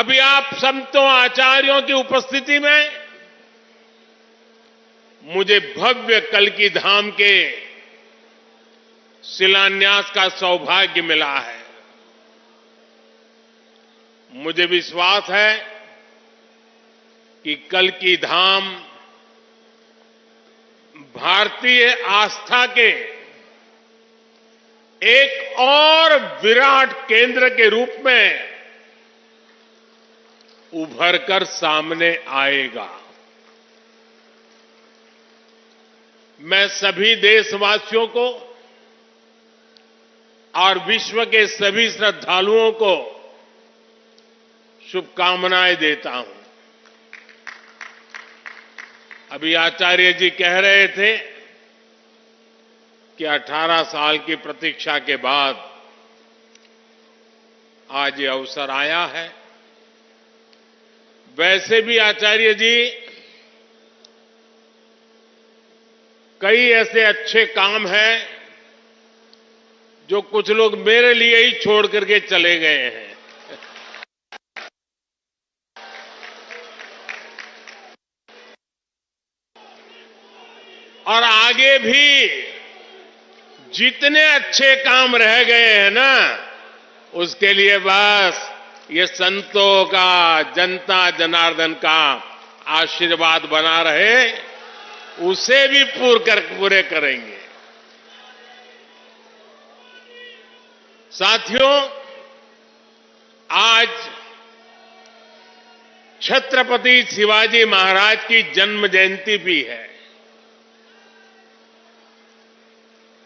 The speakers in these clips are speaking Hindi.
अभी आप संतों आचार्यों की उपस्थिति में मुझे भव्य कल्की धाम के शिलान्यास का सौभाग्य मिला है। मुझे विश्वास है कि कल्की धाम भारतीय आस्था के एक और विराट केंद्र के रूप में उभरकर सामने आएगा। मैं सभी देशवासियों को और विश्व के सभी श्रद्धालुओं को शुभकामनाएं देता हूं। अभी आचार्य जी कह रहे थे कि 18 साल की प्रतीक्षा के बाद आज ये अवसर आया है। वैसे भी आचार्य जी कई ऐसे अच्छे काम हैं जो कुछ लोग मेरे लिए ही छोड़ करके चले गए हैं। और आगे भी जितने अच्छे काम रह गए हैं ना, उसके लिए बस ये संतों का, जनता जनार्दन का आशीर्वाद बना रहे, उसे भी पूरे करेंगे। साथियों, आज छत्रपति शिवाजी महाराज की जन्म जयंती भी है।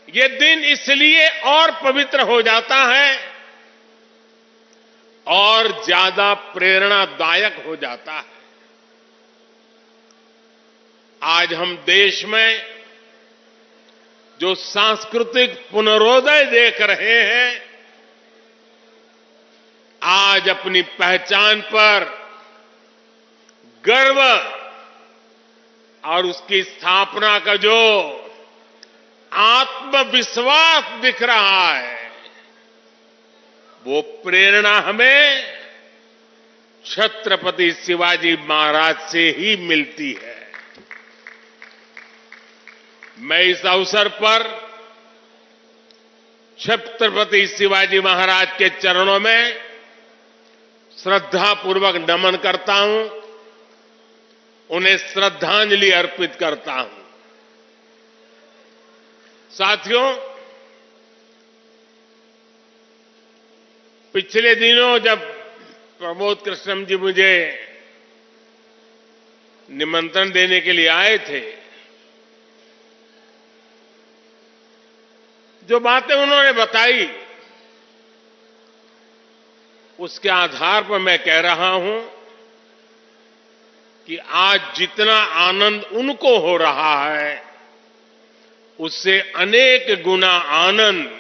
ये दिन इसलिए और पवित्र हो जाता है और ज्यादा प्रेरणादायक हो जाता है। आज हम देश में जो सांस्कृतिक पुनरोदय देख रहे हैं, आज अपनी पहचान पर गर्व और उसकी स्थापना का जो आत्मविश्वास दिख रहा है, वो प्रेरणा हमें छत्रपति शिवाजी महाराज से ही मिलती है। मैं इस अवसर पर छत्रपति शिवाजी महाराज के चरणों में श्रद्धापूर्वक नमन करता हूं, उन्हें श्रद्धांजलि अर्पित करता हूं। साथियों, पिछले दिनों जब प्रमोद कृष्णम जी मुझे निमंत्रण देने के लिए आए थे, जो बातें उन्होंने बताई, उसके आधार पर मैं कह रहा हूं कि आज जितना आनंद उनको हो रहा है, उससे अनेक गुना आनंद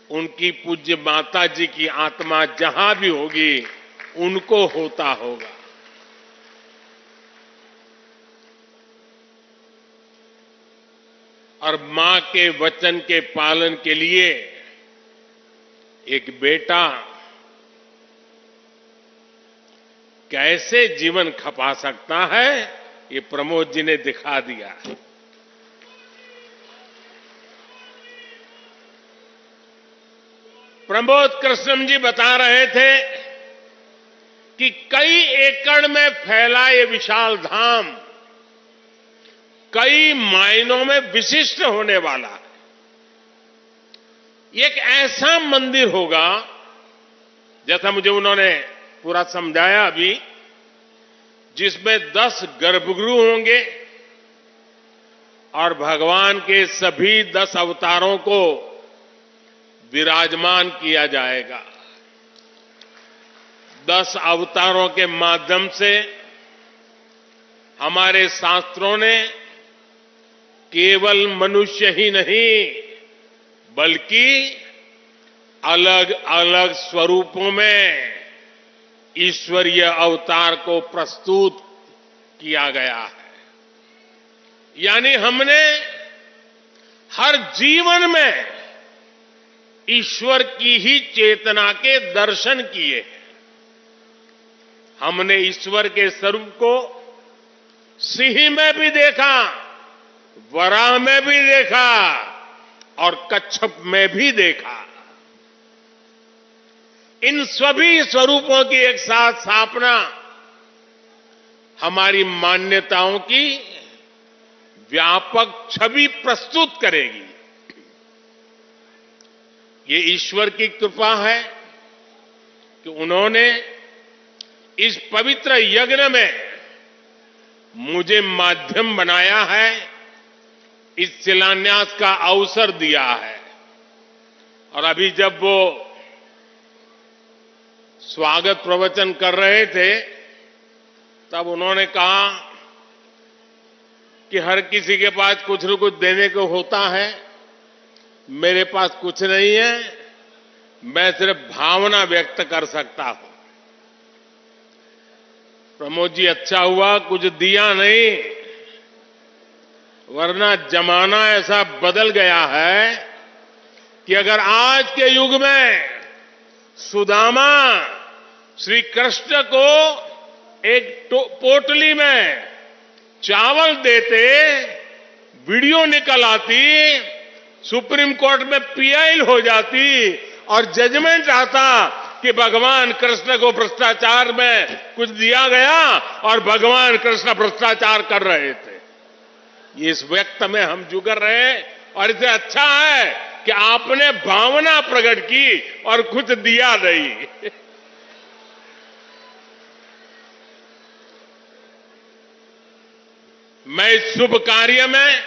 उनकी पूज्य माता जी की आत्मा जहां भी होगी, उनको होता होगा। और मां के वचन के पालन के लिए एक बेटा कैसे जीवन खपा सकता है, ये प्रमोद जी ने दिखा दिया है। प्रमोद कृष्णम जी बता रहे थे कि कई एकड़ में फैला ये विशाल धाम कई मायनों में विशिष्ट होने वाला है। ये एक ऐसा मंदिर होगा, जैसा मुझे उन्होंने पूरा समझाया अभी, जिसमें 10 गर्भगृह होंगे और भगवान के सभी 10 अवतारों को विराजमान किया जाएगा। 10 अवतारों के माध्यम से हमारे शास्त्रों ने केवल मनुष्य ही नहीं, बल्कि अलग अलग स्वरूपों में ईश्वरीय अवतार को प्रस्तुत किया गया है। यानी हमने हर जीवन में ईश्वर की ही चेतना के दर्शन किए। हमने ईश्वर के स्वरूप को सिंह में भी देखा, वराह में भी देखा और कच्छप में भी देखा। इन सभी स्वरूपों की एक साथ स्थापना हमारी मान्यताओं की व्यापक छवि प्रस्तुत करेगी। ये ईश्वर की कृपा है कि उन्होंने इस पवित्र यज्ञ में मुझे माध्यम बनाया है, इस शिलान्यास का अवसर दिया है। और अभी जब वो स्वागत प्रवचन कर रहे थे तब उन्होंने कहा कि हर किसी के पास कुछ न कुछ देने को होता है, मेरे पास कुछ नहीं है, मैं सिर्फ भावना व्यक्त कर सकता हूं। प्रमोद जी, अच्छा हुआ कुछ दिया नहीं, वरना जमाना ऐसा बदल गया है कि अगर आज के युग में सुदामा श्री कृष्ण को एक पोटली में चावल देते, वीडियो निकल आती, सुप्रीम कोर्ट में पीआई हो जाती और जजमेंट आता कि भगवान कृष्ण को भ्रष्टाचार में कुछ दिया गया और भगवान कृष्ण भ्रष्टाचार कर रहे थे। ये इस व्यक्त में हम जुगर रहे और इसे अच्छा है कि आपने भावना प्रकट की और कुछ दिया नहीं। मैं इस शुभ कार्य में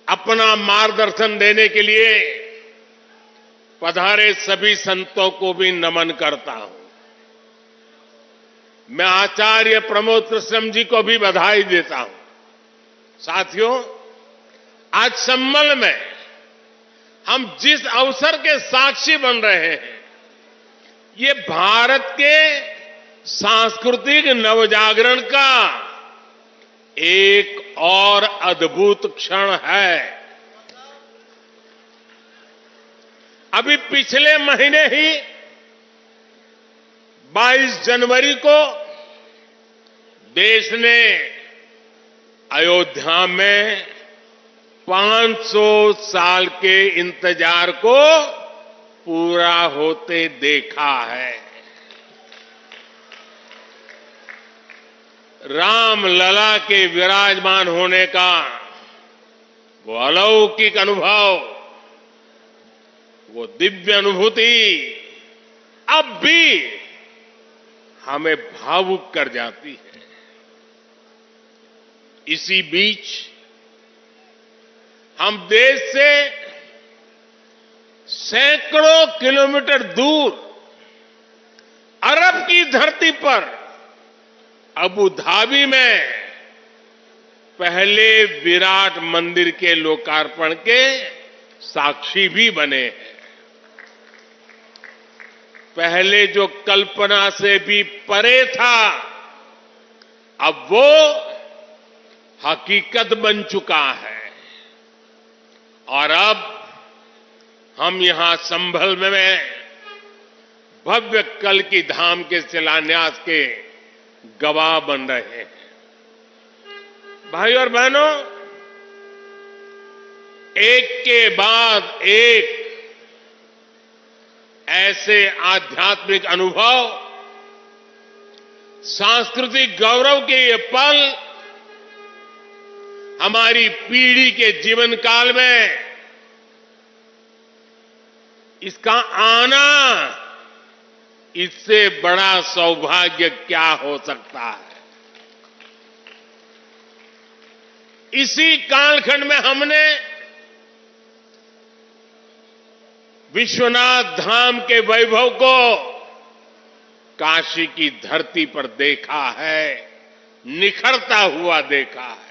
अपना मार्गदर्शन देने के लिए पधारे सभी संतों को भी नमन करता हूं। मैं आचार्य प्रमोद कृष्णम जी को भी बधाई देता हूं। साथियों, आज संबल में हम जिस अवसर के साक्षी बन रहे हैं, ये भारत के सांस्कृतिक नवजागरण का एक और अद्भुत क्षण है। अभी पिछले महीने ही 22 जनवरी को देश ने अयोध्या में 500 साल के इंतजार को पूरा होते देखा है। राम लला के विराजमान होने का वो अलौकिक अनुभव, वो दिव्य अनुभूति अब भी हमें भावुक कर जाती है। इसी बीच हम देश से सैकड़ों किलोमीटर दूर अरब की धरती पर अबू धाबी में पहले विराट मंदिर के लोकार्पण के साक्षी भी बने हैं। पहले जो कल्पना से भी परे था, अब वो हकीकत बन चुका है। और अब हम यहां संभल में भव्य कल की धाम के शिलान्यास के गवाह बन रहे हैं। भाई और बहनों, एक के बाद एक ऐसे आध्यात्मिक अनुभव, सांस्कृतिक गौरव के ये पल हमारी पीढ़ी के जीवन काल में इसका आना, इससे बड़ा सौभाग्य क्या हो सकता है। इसी कालखंड में हमने विश्वनाथ धाम के वैभव को काशी की धरती पर देखा है, निखरता हुआ देखा है।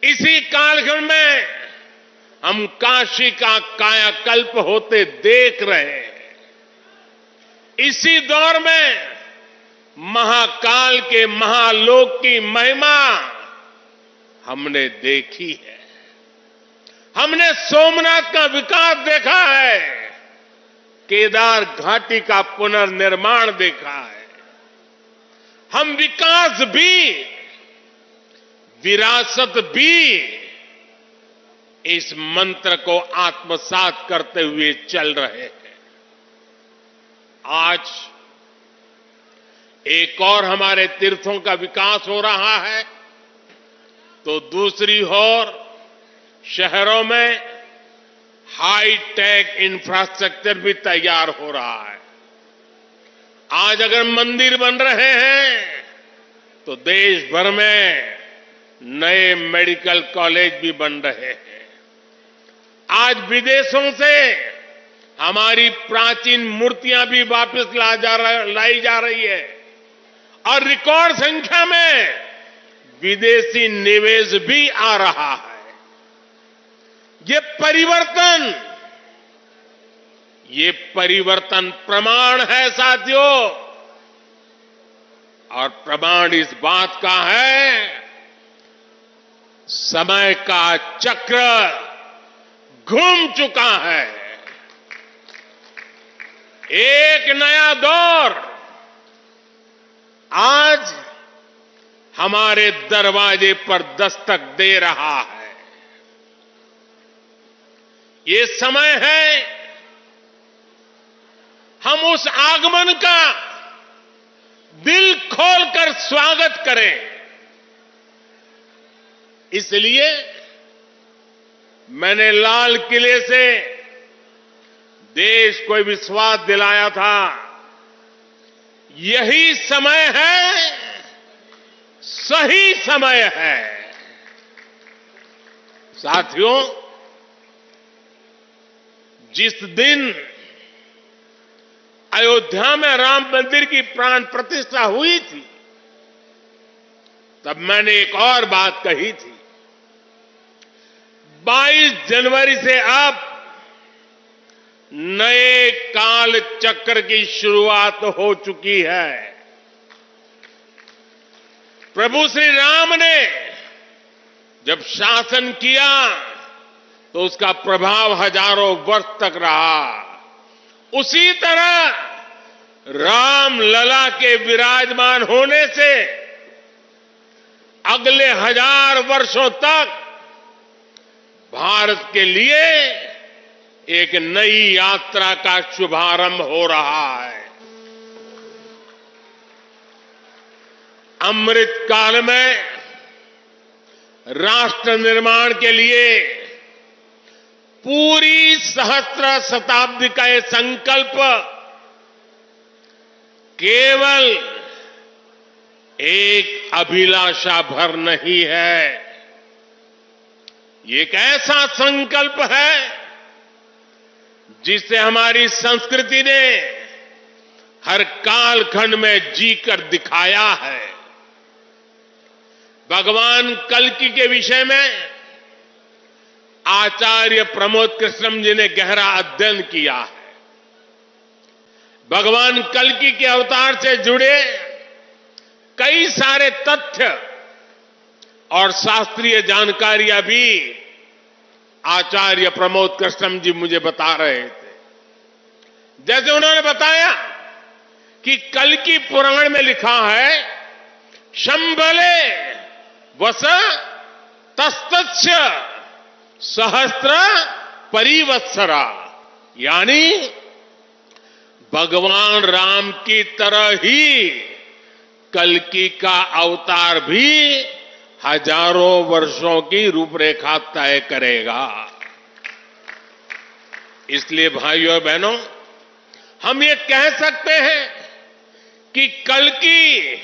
इसी कालखंड में हम काशी का कायाकल्प होते देख रहे हैं। इसी दौर में महाकाल के महालोक की महिमा हमने देखी है। हमने सोमनाथ का विकास देखा है केदार घाटी का पुनर्निर्माण देखा है। हम विकास भी, विरासत भी, इस मंत्र को आत्मसात करते हुए चल रहे हैं। आज एक और हमारे तीर्थों का विकास हो रहा है, तो दूसरी ओर शहरों में हाई टेक इंफ्रास्ट्रक्चर भी तैयार हो रहा है। आज अगर मंदिर बन रहे हैं तो देश भर में नए मेडिकल कॉलेज भी बन रहे हैं। आज विदेशों से हमारी प्राचीन मूर्तियां भी वापस लाई जा रही है और रिकॉर्ड संख्या में विदेशी निवेश भी आ रहा है। ये परिवर्तन प्रमाण है साथियों, और प्रमाण इस बात का है, समय का चक्र घूम चुका है। एक नया दौर आज हमारे दरवाजे पर दस्तक दे रहा है। ये समय है हम उस आगमन का दिल खोलकर स्वागत करें। इसलिए मैंने लाल किले से देश को विश्वास दिलाया था, यही समय है, सही समय है। साथियों, जिस दिन अयोध्या में राम मंदिर की प्राण प्रतिष्ठा हुई थी, तब मैंने एक और बात कही थी, 22 जनवरी से अब नए काल चक्र की शुरुआत हो चुकी है। प्रभु श्री राम ने जब शासन किया तो उसका प्रभाव हजारों वर्ष तक रहा। उसी तरह राम लला के विराजमान होने से अगले 1000 वर्षों तक भारत के लिए एक नई यात्रा का शुभारंभ हो रहा है। अमृत काल में राष्ट्र निर्माण के लिए पूरी सहस्त्र शताब्दी का ये संकल्प केवल एक अभिलाषा भर नहीं है, ये एक ऐसा संकल्प है जिसे हमारी संस्कृति ने हर कालखंड में जीकर दिखाया है। भगवान कल्कि के विषय में आचार्य प्रमोद कृष्णम जी ने गहरा अध्ययन किया है। भगवान कल्कि के अवतार से जुड़े कई सारे तथ्य और शास्त्रीय जानकारियां भी आचार्य प्रमोद कृष्णम जी मुझे बता रहे थे। जैसे उन्होंने बताया कि कल्कि पुराण में लिखा है, शंभले वस तस्तस्य सहस्त्र परिवत्सरा, यानी भगवान राम की तरह ही कल्कि का अवतार भी हजारों वर्षों की रूपरेखा तय करेगा। इसलिए भाइयों और बहनों, हम ये कह सकते हैं कि कल्कि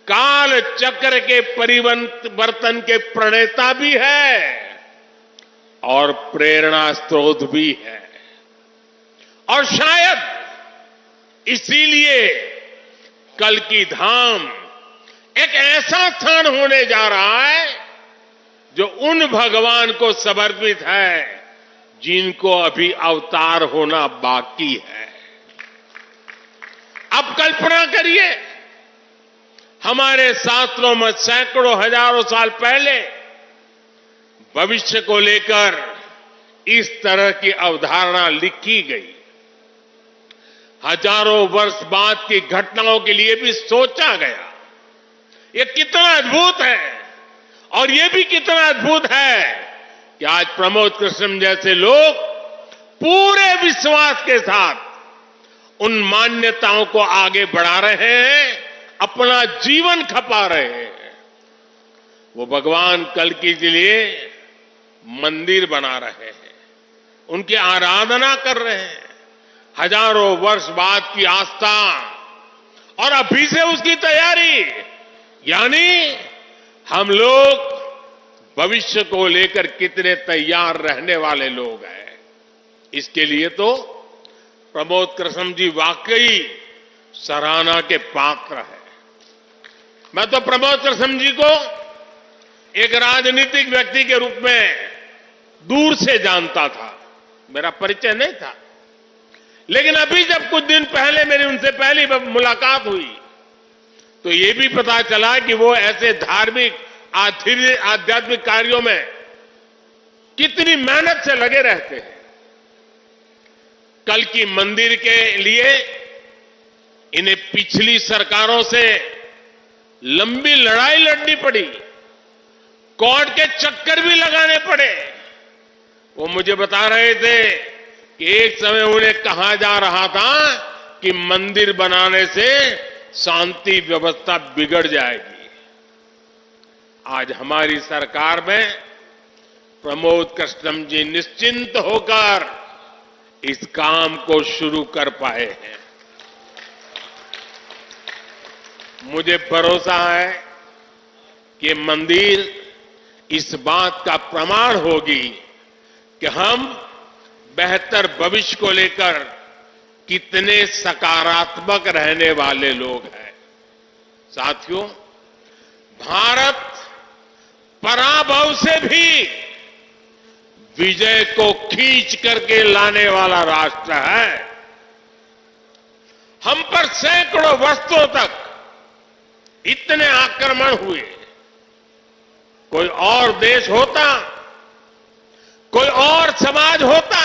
काल चक्र के परिवर्तन के प्रणेता भी है और प्रेरणा स्रोत भी है। और शायद इसीलिए कल्कि धाम एक ऐसा स्थान होने जा रहा है जो उन भगवान को समर्पित है जिनको अभी अवतार होना बाकी है। अब कल्पना करिए, हमारे शास्त्रों में सैकड़ों हजारों साल पहले भविष्य को लेकर इस तरह की अवधारणा लिखी गई। हजारों वर्ष बाद की घटनाओं के लिए भी सोचा गया। ये कितना अद्भुत है। और ये भी कितना अद्भुत है कि आज प्रमोद कृष्णम जैसे लोग पूरे विश्वास के साथ उन मान्यताओं को आगे बढ़ा रहे हैं, अपना जीवन खपा रहे हैं। वो भगवान कल्कि के लिए मंदिर बना रहे हैं, उनकी आराधना कर रहे हैं। हजारों वर्ष बाद की आस्था और अभी से उसकी तैयारी, यानी हम लोग भविष्य को लेकर कितने तैयार रहने वाले लोग हैं। इसके लिए तो प्रमोद कृष्णम जी वाकई सराहना के पात्र है। मैं तो प्रमोद कृष्णम जी को एक राजनीतिक व्यक्ति के रूप में दूर से जानता था, मेरा परिचय नहीं था। लेकिन अभी जब कुछ दिन पहले मेरी उनसे पहली मुलाकात हुई तो ये भी पता चला कि वो ऐसे धार्मिक आध्यात्मिक कार्यों में कितनी मेहनत से लगे रहते हैं। कल की मंदिर के लिए इन्हें पिछली सरकारों से लंबी लड़ाई लड़नी पड़ी, कोर्ट के चक्कर भी लगाने पड़े। वो मुझे बता रहे थे कि एक समय उन्हें कहा जा रहा था कि मंदिर बनाने से शांति व्यवस्था बिगड़ जाएगी। आज हमारी सरकार में प्रमोद कृष्णम जी निश्चिंत होकर इस काम को शुरू कर पाए हैं। मुझे भरोसा है कि मंदिर इस बात का प्रमाण होगी कि हम बेहतर भविष्य को लेकर कितने सकारात्मक रहने वाले लोग हैं। साथियों, भारत पराभव से भी विजय को खींच करके लाने वाला राष्ट्र है। हम पर सैकड़ों वर्षों तक इतने आक्रमण हुए, कोई और देश होता, कोई और समाज होता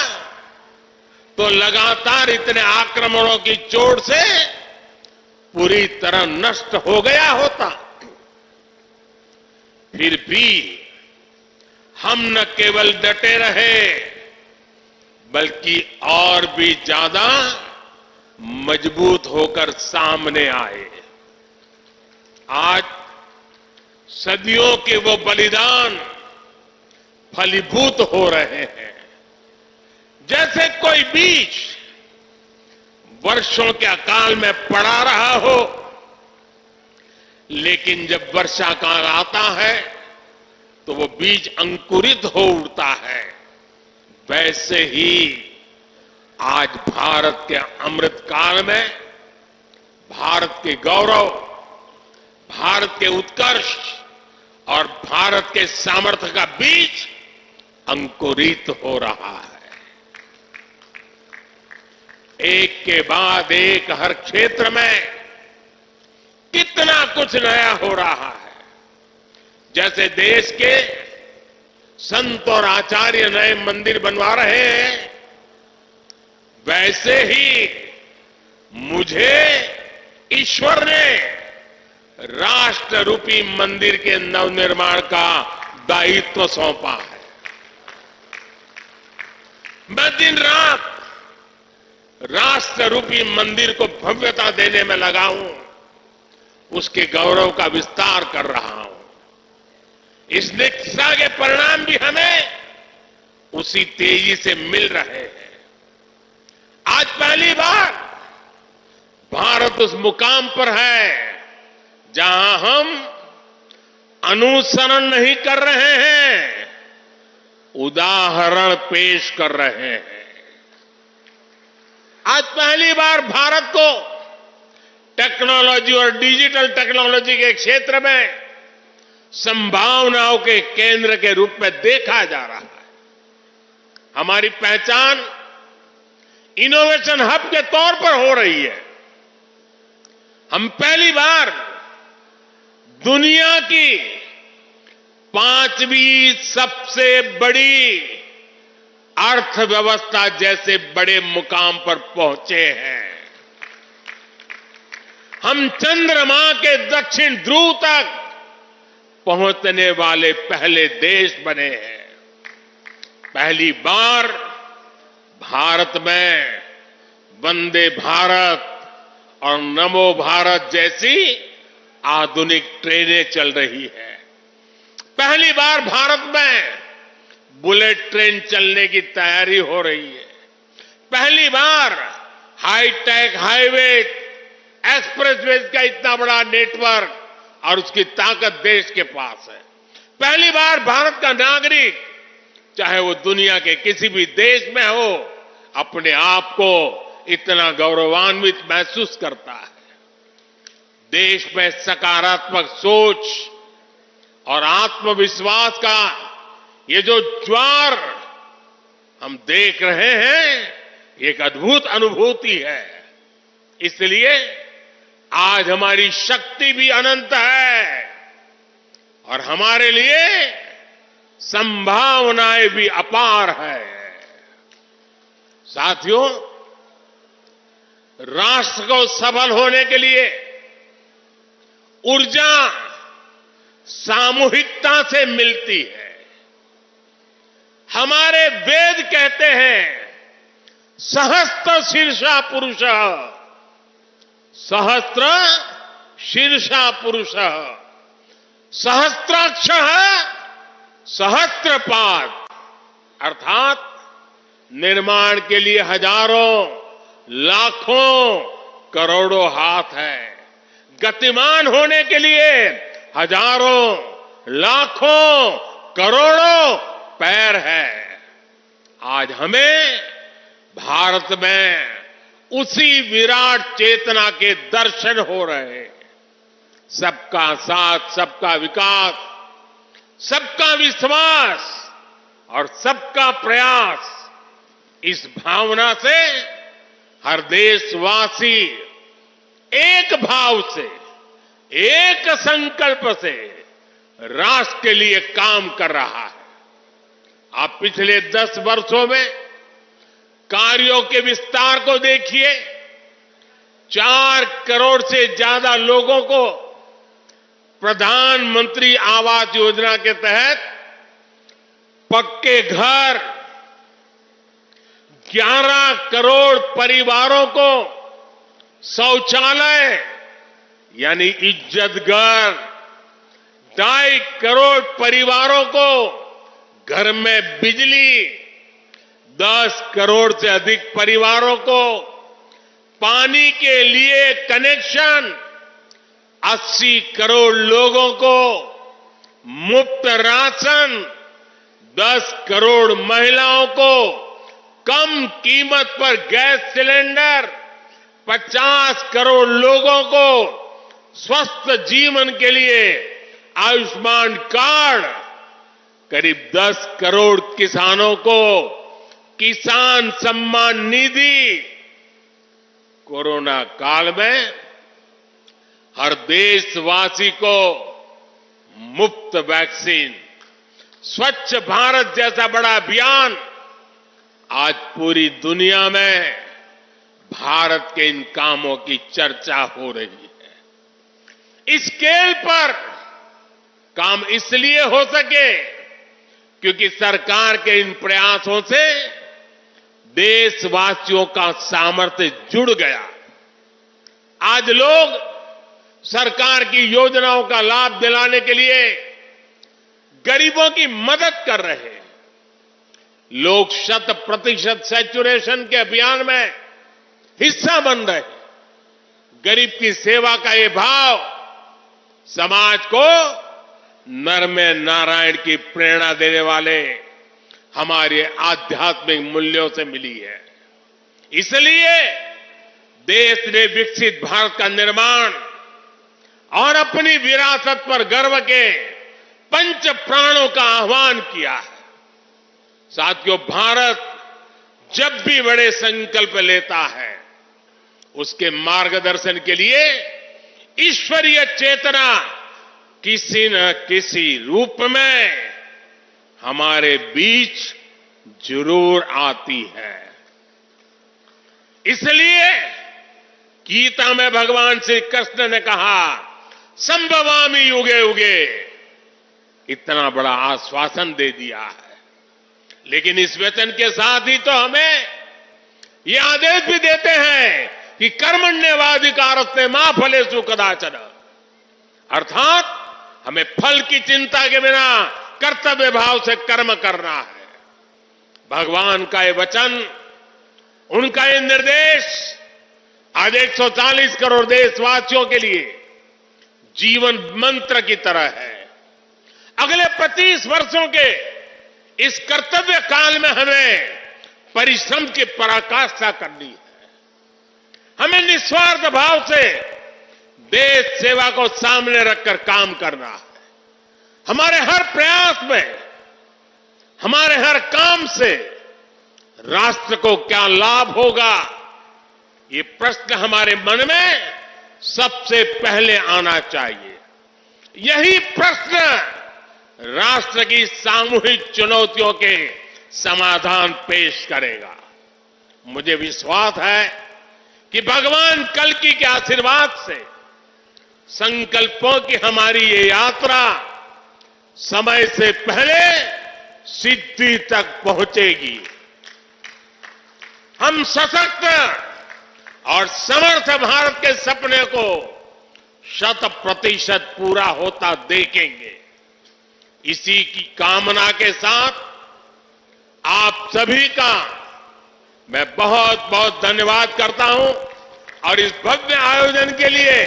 तो लगातार इतने आक्रमणों की चोट से पूरी तरह नष्ट हो गया होता। फिर भी हम न केवल डटे रहे बल्कि और भी ज्यादा मजबूत होकर सामने आए। आज सदियों के वो बलिदान फलीभूत हो रहे हैं। जैसे कोई बीज वर्षों के अकाल में पड़ा रहा हो, लेकिन जब वर्षा काल आता है तो वो बीज अंकुरित हो उठता है। वैसे ही आज भारत के अमृत काल में भारत के गौरव, भारत के उत्कर्ष और भारत के सामर्थ्य का बीज अंकुरित हो रहा है। एक के बाद एक हर क्षेत्र में कितना कुछ नया हो रहा है। जैसे देश के संत और आचार्य नए मंदिर बनवा रहे हैं, वैसे ही मुझे ईश्वर ने राष्ट्र रूपी मंदिर के नवनिर्माण का दायित्व सौंपा है। मैं दिन रात राष्ट्र रूपी मंदिर को भव्यता देने में लगा हूं, उसके गौरव का विस्तार कर रहा हूं। इस निष्ठा के परिणाम भी हमें उसी तेजी से मिल रहे हैं। आज पहली बार भारत उस मुकाम पर है जहां हम अनुसरण नहीं कर रहे हैं, उदाहरण पेश कर रहे हैं। आज पहली बार भारत को टेक्नोलॉजी और डिजिटल टेक्नोलॉजी के क्षेत्र में संभावनाओं के केंद्र के रूप में देखा जा रहा है। हमारी पहचान इनोवेशन हब के तौर पर हो रही है। हम पहली बार दुनिया की 5वीं सबसे बड़ी अर्थव्यवस्था जैसे बड़े मुकाम पर पहुंचे हैं। हम चंद्रमा के दक्षिण ध्रुव तक पहुंचने वाले पहले देश बने हैं। पहली बार भारत में वंदे भारत और नमो भारत जैसी आधुनिक ट्रेनें चल रही है। पहली बार भारत में बुलेट ट्रेन चलने की तैयारी हो रही है। पहली बार हाईटेक हाईवे एक्सप्रेसवे का इतना बड़ा नेटवर्क और उसकी ताकत देश के पास है। पहली बार भारत का नागरिक चाहे वो दुनिया के किसी भी देश में हो अपने आप को इतना गौरवान्वित महसूस करता है। देश में सकारात्मक सोच और आत्मविश्वास का ये जो ज्वार हम देख रहे हैं एक अद्भुत अनुभूति है। इसलिए आज हमारी शक्ति भी अनंत है और हमारे लिए संभावनाएं भी अपार है। साथियों, राष्ट्र को सफल होने के लिए ऊर्जा सामूहिकता से मिलती है। हमारे वेद कहते हैं सहस्त्र शीर्षा पुरुष, सहस्त्र शीर्षा पुरुष, सहस्त्राक्ष सहस्त्रपाद, अर्थात निर्माण के लिए हजारों लाखों करोड़ों हाथ है, गतिमान होने के लिए हजारों लाखों करोड़ों पैर है। आज हमें भारत में उसी विराट चेतना के दर्शन हो रहे हैं। सबका साथ, सबका विकास, सबका विश्वास और सबका प्रयास, इस भावना से हर देशवासी एक भाव से, एक संकल्प से राष्ट्र के लिए काम कर रहा है। आप पिछले 10 वर्षों में कार्यों के विस्तार को देखिए। 4 करोड़ से ज्यादा लोगों को प्रधानमंत्री आवास योजना के तहत पक्के घर, 11 करोड़ परिवारों को शौचालय यानी इज्जत घर, 2.5 करोड़ परिवारों को घर में बिजली, 10 करोड़ से अधिक परिवारों को पानी के लिए कनेक्शन, 80 करोड़ लोगों को मुफ्त राशन, 10 करोड़ महिलाओं को कम कीमत पर गैस सिलेंडर, 50 करोड़ लोगों को स्वस्थ जीवन के लिए आयुष्मान कार्ड, करीब 10 करोड़ किसानों को किसान सम्मान निधि। कोरोना काल में हर देशवासी को मुफ्त वैक्सीन, स्वच्छ भारत जैसा बड़ा अभियान, आज पूरी दुनिया में भारत के इन कामों की चर्चा हो रही है। इस स्केल पर काम इसलिए हो सके क्योंकि सरकार के इन प्रयासों से देशवासियों का सामर्थ्य जुड़ गया। आज लोग सरकार की योजनाओं का लाभ दिलाने के लिए गरीबों की मदद कर रहे हैं। लोग 100% सैचुरेशन के अभियान में हिस्सा बन रहे हैं। गरीब की सेवा का ये भाव समाज को नर में नारायण की प्रेरणा देने वाले हमारे आध्यात्मिक मूल्यों से मिली है। इसलिए देश ने विकसित भारत का निर्माण और अपनी विरासत पर गर्व के 5 प्राणों का आह्वान किया है। साथियों, भारत जब भी बड़े संकल्प लेता है उसके मार्गदर्शन के लिए ईश्वरीय चेतना किसी न किसी रूप में हमारे बीच जरूर आती है। इसलिए गीता में भगवान श्री कृष्ण ने कहा, संभवामि युगे युगे, इतना बड़ा आश्वासन दे दिया है। लेकिन इस वचन के साथ ही तो हमें ये आदेश भी देते हैं कि कर्मण्येवाधिकारस्ते मा फलेषु कदाचन, अर्थात हमें फल की चिंता के बिना कर्तव्य भाव से कर्म करना है। भगवान का ये वचन, उनका ये निर्देश आज 140 करोड़ देशवासियों के लिए जीवन मंत्र की तरह है। अगले 25 वर्षों के इस कर्तव्य काल में हमें परिश्रम की पराकाष्ठा करनी है। हमें निस्वार्थ भाव से देश सेवा को सामने रखकर काम करना है। हमारे हर प्रयास में, हमारे हर काम से राष्ट्र को क्या लाभ होगा, ये प्रश्न हमारे मन में सबसे पहले आना चाहिए। यही प्रश्न राष्ट्र की सामूहिक चुनौतियों के समाधान पेश करेगा। मुझे विश्वास है कि भगवान कल्कि के आशीर्वाद से संकल्पों की हमारी ये यात्रा समय से पहले सिद्धि तक पहुंचेगी। हम सशक्त और समर्थ भारत के सपने को 100% पूरा होता देखेंगे। इसी की कामना के साथ आप सभी का मैं बहुत बहुत धन्यवाद करता हूं और इस भव्य आयोजन के लिए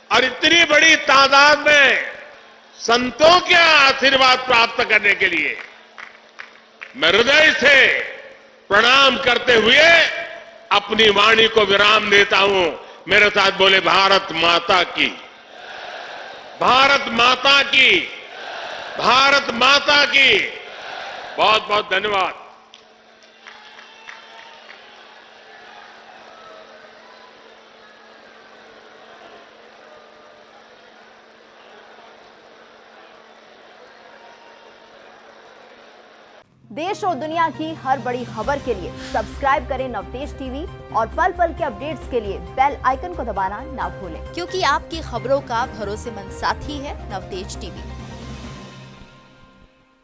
और इतनी बड़ी तादाद में संतों के आशीर्वाद प्राप्त करने के लिए मैं हृदय से प्रणाम करते हुए अपनी वाणी को विराम देता हूं। मेरे साथ बोले, भारत माता की, भारत माता की, भारत माता की। बहुत बहुत धन्यवाद। देश और दुनिया की हर बड़ी खबर के लिए सब्सक्राइब करें नवतेज टीवी और पल पल के अपडेट्स के लिए बेल आइकन को दबाना ना भूलें, क्योंकि आपकी खबरों का भरोसेमंद साथी है नवतेज टीवी।